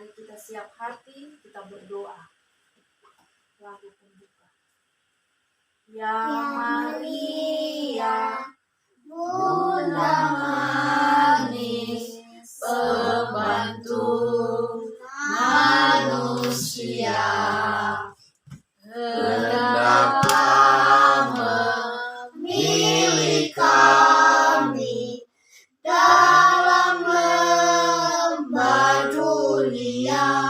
Mari kita siap hati, kita berdoa. Lagu pembuka. Ya Maria, Bunda manis, pembantu manusia, hendaklah memilih kami dalam lembah dunia.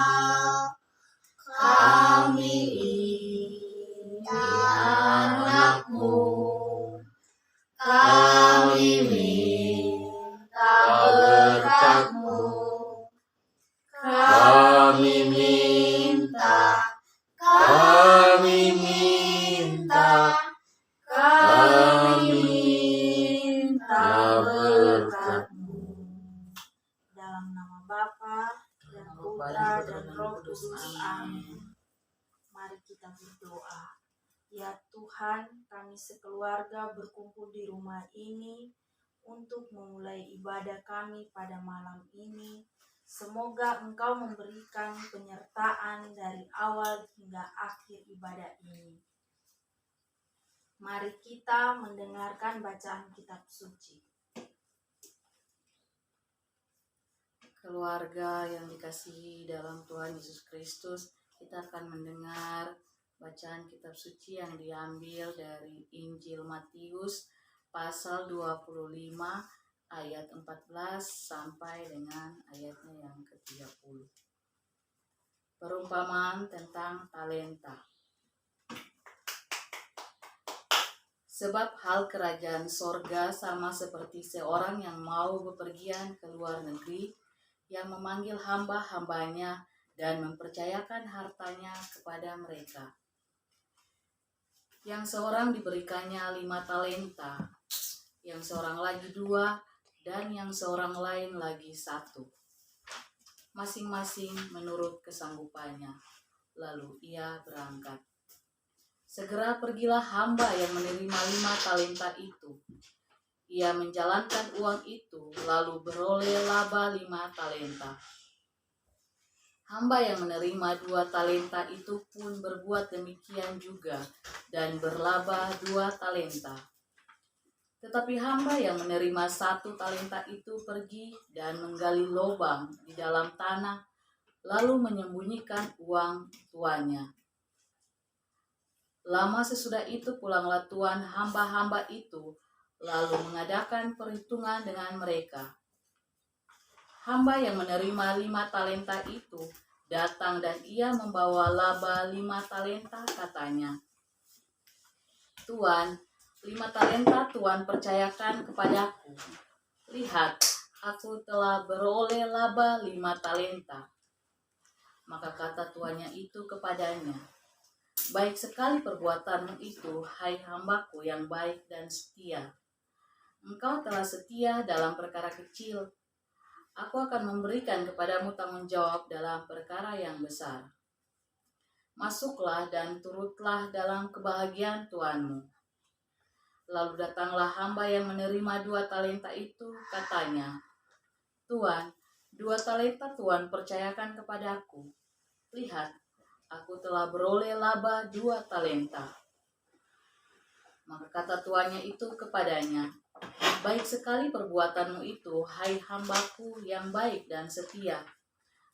Kami ini anak-Mu, kami minta berkat-Mu, kami minta berkat-Mu. Dalam nama Bapa dan Putra dan Roh Kudus. Amin. Mari kita berdoa. Ya Tuhan, kami sekeluarga berkumpul di rumah ini untuk memulai ibadah kami pada malam ini. Semoga Engkau memberikan penyertaan dari awal hingga akhir ibadah ini. Mari kita mendengarkan bacaan kitab suci. Keluarga yang dikasihi dalam Tuhan Yesus Kristus, kita akan mendengar bacaan kitab suci yang diambil dari Injil Matius pasal 25 ayat 14 sampai dengan ayatnya yang ke-30. Perumpamaan tentang talenta. Sebab hal kerajaan sorga sama seperti seorang yang mau bepergian ke luar negeri, yang memanggil hamba-hambanya dan mempercayakan hartanya kepada mereka. Yang seorang diberikannya 5 talenta, yang seorang lagi 2, dan yang seorang lain lagi 1. Masing-masing menurut kesanggupannya. Lalu ia berangkat. Segera pergilah hamba yang menerima 5 talenta itu. Ia menjalankan uang itu, lalu beroleh laba 5 talenta. Hamba yang menerima 2 talenta itu pun berbuat demikian juga, dan berlaba 2 talenta. Tetapi hamba yang menerima 1 talenta itu pergi dan menggali lubang di dalam tanah, lalu menyembunyikan uang tuannya. Lama sesudah itu pulanglah tuan hamba-hamba itu, lalu mengadakan perhitungan dengan mereka. Hamba yang menerima 5 talenta itu datang dan ia membawa laba 5 talenta, katanya, Tuan, 5 talenta Tuan percayakan kepadaku. Lihat, aku telah beroleh laba 5 talenta. Maka kata tuannya itu kepadanya, baik sekali perbuatanmu itu, hai hambaku yang baik dan setia. Engkau telah setia dalam perkara kecil. Aku akan memberikan kepadamu tanggung jawab dalam perkara yang besar. Masuklah dan turutlah dalam kebahagiaan tuanmu. Lalu datanglah hamba yang menerima 2 talenta itu, katanya, Tuan, 2 talenta Tuan percayakan kepadaku. Lihat, aku telah beroleh laba 2 talenta. Maka kata tuannya itu kepadanya, baik sekali perbuatanmu itu, hai hambaku yang baik dan setia.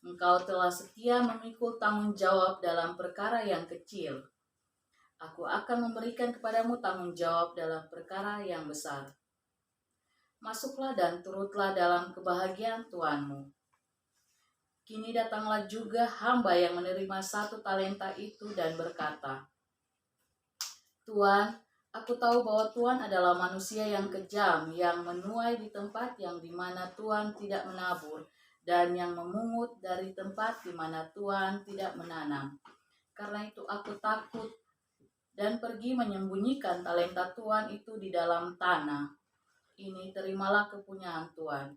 Engkau telah setia memikul tanggung jawab dalam perkara yang kecil. Aku akan memberikan kepadamu tanggung jawab dalam perkara yang besar. Masuklah dan turutlah dalam kebahagiaan tuanmu. Kini datanglah juga hamba yang menerima 1 talenta itu dan berkata, Tuan, aku tahu bahwa Tuhan adalah manusia yang kejam, yang menuai di tempat yang di mana Tuhan tidak menabur, dan yang memungut dari tempat di mana Tuhan tidak menanam. Karena itu aku takut dan pergi menyembunyikan talenta Tuhan itu di dalam tanah. Ini terimalah kepunyaan Tuhan.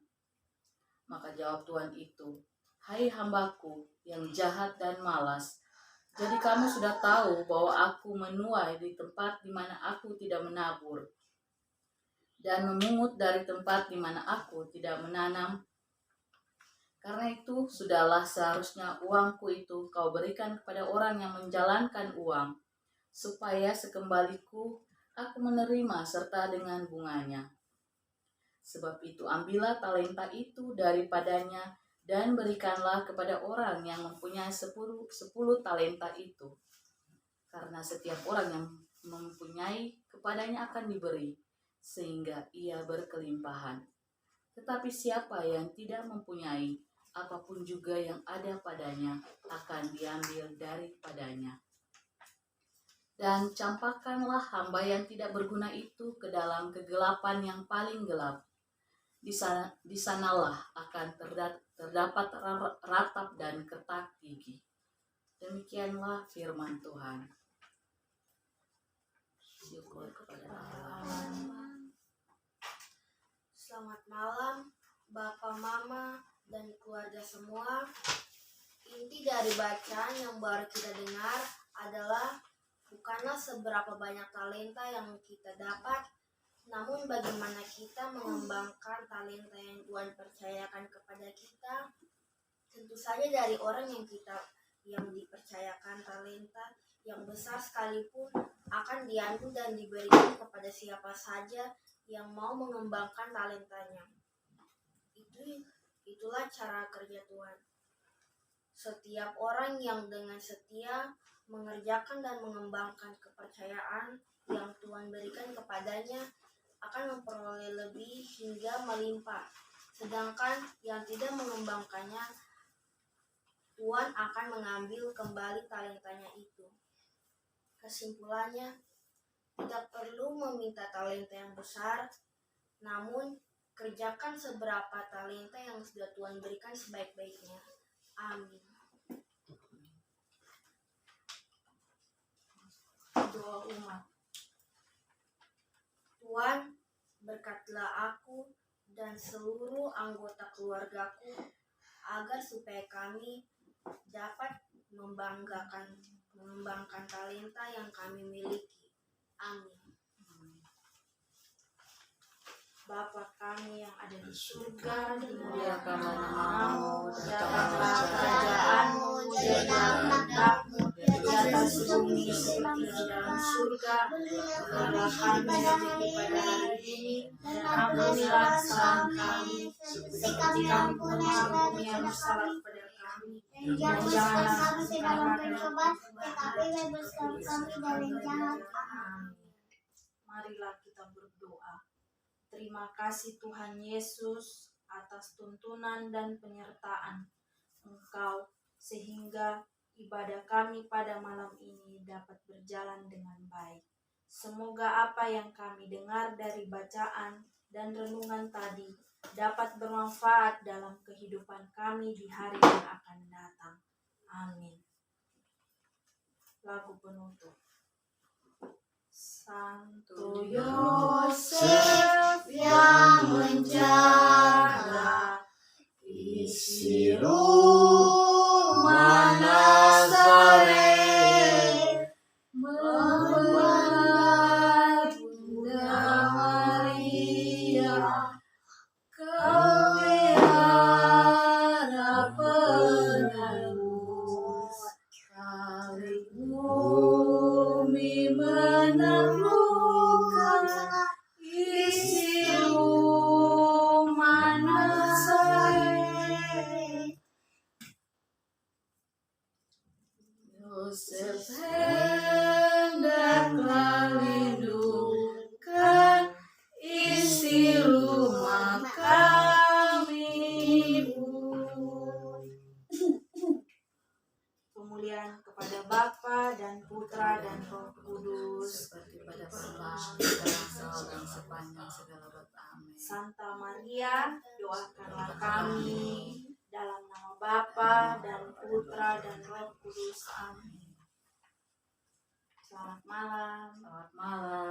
Maka jawab Tuhan itu, hai hambaku yang jahat dan malas, jadi kamu sudah tahu bahwa aku menuai di tempat di mana aku tidak menabur, dan memungut dari tempat di mana aku tidak menanam. Karena itu, sudahlah seharusnya uangku itu kau berikan kepada orang yang menjalankan uang, supaya sekembaliku aku menerima serta dengan bunganya. Sebab itu ambillah talenta itu daripadanya dan berikanlah kepada orang yang mempunyai 10 talenta itu. Karena setiap orang yang mempunyai kepadanya akan diberi, sehingga ia berkelimpahan. Tetapi siapa yang tidak mempunyai, apapun juga yang ada padanya akan diambil daripadanya. Dan campakkanlah hamba yang tidak berguna itu ke dalam kegelapan yang paling gelap. Di sanalah akan terdapat ratap dan ketak gigi. Demikianlah firman Tuhan. Syukur kepada Allah. Selamat malam, Bapak, Mama, dan keluarga semua. Inti dari bacaan yang baru kita dengar adalah bukanlah seberapa banyak talenta yang kita dapat, namun bagaimana kita mengembangkan talenta yang Tuhan percayakan kepada kita. Tentu saja dari orang yang dipercayakan talenta yang besar sekalipun akan diambil dan diberikan kepada siapa saja yang mau mengembangkan talentanya. Itulah cara kerja Tuhan. Setiap orang yang dengan setia mengerjakan dan mengembangkan kepercayaan yang Tuhan berikan kepadanya akan memperoleh lebih hingga melimpah. Sedangkan yang tidak mengembangkannya, Tuhan akan mengambil kembali talentanya itu. Kesimpulannya, tidak perlu meminta talenta yang besar, namun kerjakan seberapa talenta yang sudah Tuhan berikan sebaik-baiknya. Amin. Doa umat. Tuhan, berkatilah aku dan seluruh anggota keluargaku agar supaya kami dapat mengembangkan talenta yang kami miliki. Amin. Bapa kami yang ada di surga, Dimuliakanlah namamu, datanglah kerajaanmu, jadilah kehendakmu di atas bumi seperti di dalam surga. Berilah kami rezeki pada hari ini, dan ampunilah kesalahan kami, seperti kami pun mengampuni yang bersalah kepada kami. Dan janganlah kami mencoba, tetapi bebaskan kami dari jahat. Amin. Marilah kita berdoa. Terima kasih Tuhan Yesus atas tuntunan dan penyertaan Engkau sehingga ibadah kami pada malam ini dapat berjalan dengan baik. Semoga apa yang kami dengar dari bacaan dan renungan tadi dapat bermanfaat dalam kehidupan kami di hari yang akan datang. Amin. Lagu penutup. Santo Yosef yang menjaga isi rumah Nazaret, membelah Bunda Maria, kau pelihara penebus kali bumi menaklukkan isi rumah Nazaret. Yosef hendaklah lindungkan isi rumah kami pun. Pemulihan kepada Bapa dan Putra dan Roh Kudus, seperti pada permulaan, sekarang, dan sepanjang segala abad. Amin. Santa Maria, doakanlah kami. Dalam nama Bapa dan Putra dan Roh Kudus. Amin. Selamat malam. Selamat malam.